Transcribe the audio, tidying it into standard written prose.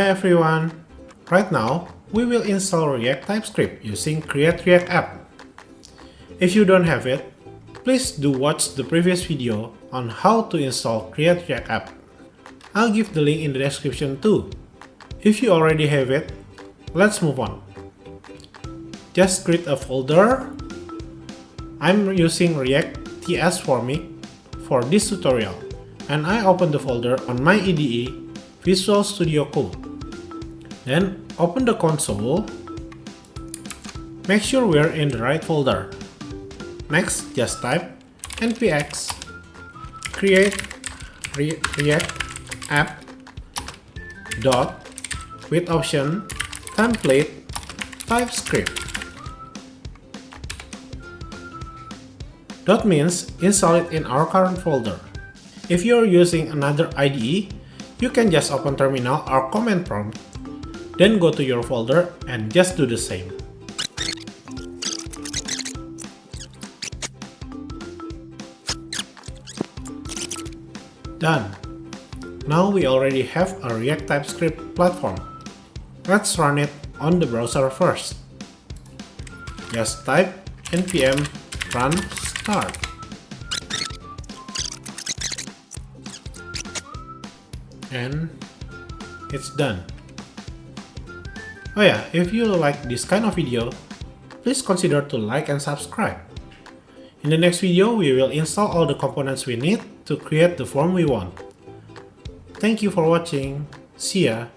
Hi everyone! Right now, we will install React Typescript using Create React App. If you don't have it, please do watch the previous video on how to install Create React App. I'll give the link in the description too. If you already have it, let's move on. Just create a folder. I'm using React TS Formik for this tutorial, and I open the folder on my IDE Visual Studio Code. Then open the console. Make sure we're in the right folder. Next, just type npx create react app dot with option template typescript. Dot means install it in our current folder. If you're using another IDE, you can just open terminal or command prompt, then go to your folder and just do the same. Done. Now we already have a React TypeScript platform. Let's run it on the browser first. Just type npm run start. And it's done. Oh yeah, if you like this kind of video, please consider to like and subscribe. In the next video, we will install all the components we need to create the form we want. Thank you for watching. See ya!